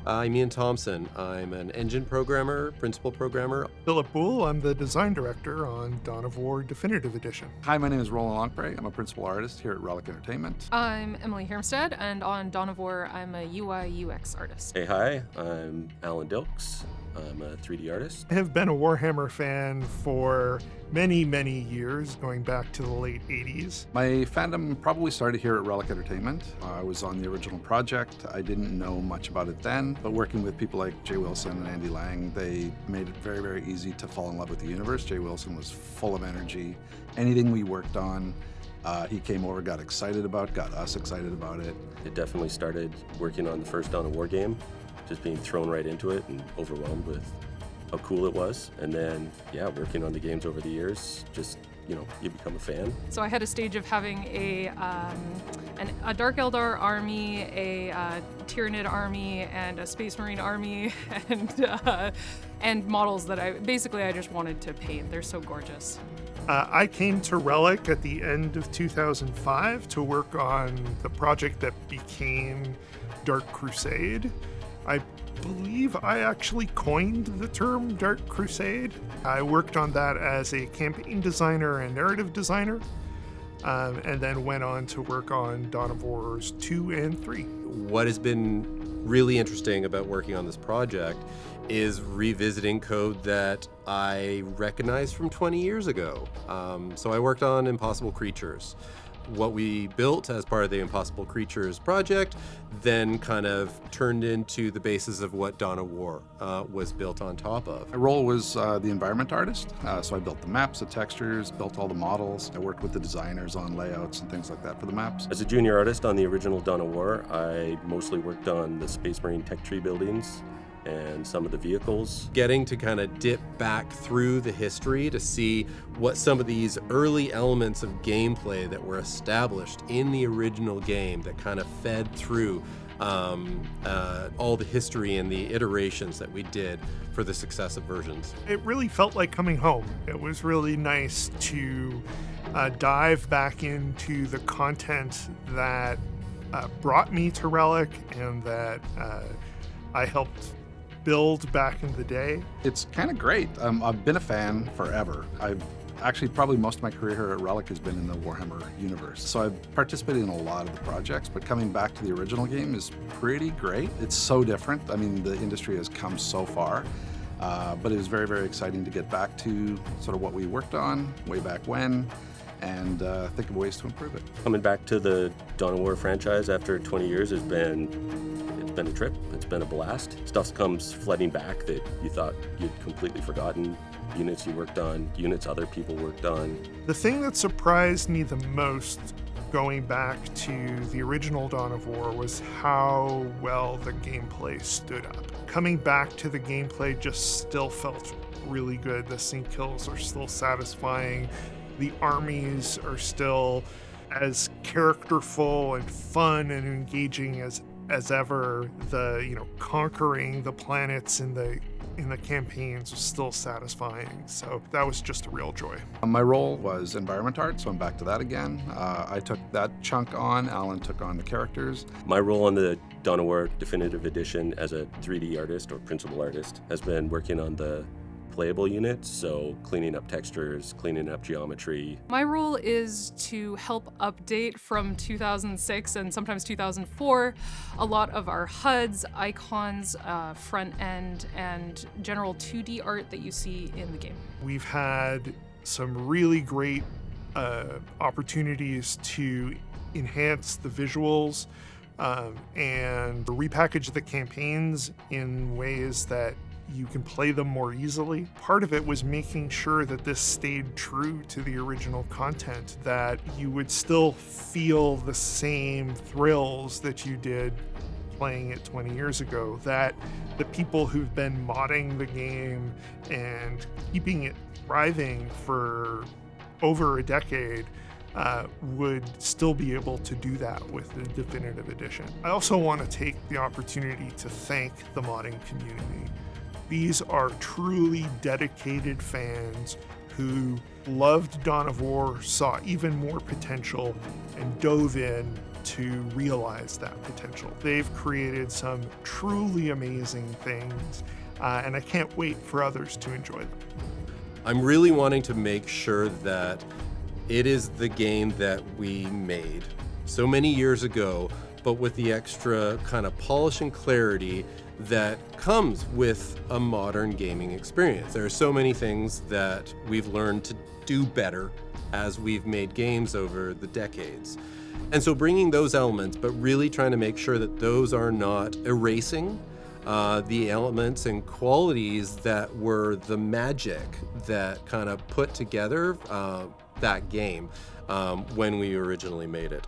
I'm Ian Thompson. I'm an engine programmer, principal programmer. Philip Boole, I'm the design director on Dawn of War Definitive Edition. Hi, my name is Roland Longpre. I'm a principal artist here at Relic Entertainment. I'm Emily Hermstead, and on Dawn of War, I'm a UI UX artist. Hey, hi, I'm Alan Dilks. I'm a 3D artist. I have been a Warhammer fan for many, many years, going back to the late 80s. My fandom probably started here at Relic Entertainment. I was on the original project. I didn't know much about it then, but working with people like Jay Wilson and Andy Lang, they made it very, very easy to fall in love with the universe. Jay Wilson was full of energy. Anything we worked on, he came over, got us excited about it. It definitely started working on the first Dawn of War game, just being thrown right into it and overwhelmed with how cool it was. And then, working on the games over the years, just, you become a fan. So I had a stage of having a Dark Eldar army, a Tyranid army, and a Space Marine army, and models that I just wanted to paint. They're so gorgeous. I came to Relic at the end of 2005 to work on the project that became Dark Crusade. I believe I actually coined the term Dark Crusade. I worked on that as a campaign designer and narrative designer, and then went on to work on Dawn of Wars 2 and 3. What has been really interesting about working on this project is revisiting code that I recognized from 20 years ago. So I worked on Impossible Creatures. What we built as part of the Impossible Creatures project then kind of turned into the basis of what Dawn of War was built on top of. My role was the environment artist, so I built the maps, the textures, built all the models. I worked with the designers on layouts and things like that for the maps. As a junior artist on the original Dawn of War, I mostly worked on the Space Marine tech tree buildings and some of the vehicles. Getting to kind of dip back through the history to see what some of these early elements of gameplay that were established in the original game that kind of fed through all the history and the iterations that we did for the successive versions. It really felt like coming home. It was really nice to dive back into the content that brought me to Relic and that I helped build back in the day. It's kind of great. I've been a fan forever. I've actually probably most of my career here at Relic has been in the Warhammer universe. So I've participated in a lot of the projects, but coming back to the original game is pretty great. It's so different. I mean, the industry has come so far, but it was very, very exciting to get back to sort of what we worked on way back when and think of ways to improve it. Coming back to the Dawn of War franchise after 20 years has been a trip. It's been a blast. Stuff comes flooding back that you thought you'd completely forgotten. Units you worked on, units other people worked on. The thing that surprised me the most going back to the original Dawn of War was how well the gameplay stood up. Coming back to the gameplay just still felt really good. The sync kills are still satisfying. The armies are still as characterful and fun and engaging as ever. The conquering the planets in the campaigns was still satisfying. So that was just a real joy. My role was environment art, so I'm back to that again. I took that chunk on. Alan took on the characters. My role on the Dawn of War Definitive Edition as a 3D artist or principal artist has been working on the playable units, so cleaning up textures, cleaning up geometry. My role is to help update from 2006 and sometimes 2004 a lot of our HUDs, icons, front end, and general 2D art that you see in the game. We've had some really great opportunities to enhance the visuals and repackage the campaigns in ways that you can play them more easily. Part of it was making sure that this stayed true to the original content, that you would still feel the same thrills that you did playing it 20 years ago, that the people who've been modding the game and keeping it thriving for over a decade would still be able to do that with the Definitive Edition. I also want to take the opportunity to thank the modding community. These are truly dedicated fans who loved Dawn of War, saw even more potential, and dove in to realize that potential. They've created some truly amazing things, and I can't wait for others to enjoy them. I'm really wanting to make sure that it is the game that we made so many years ago, but with the extra kind of polish and clarity that comes with a modern gaming experience. There are so many things that we've learned to do better as we've made games over the decades. And so bringing those elements, but really trying to make sure that those are not erasing the elements and qualities that were the magic that kind of put together that game when we originally made it.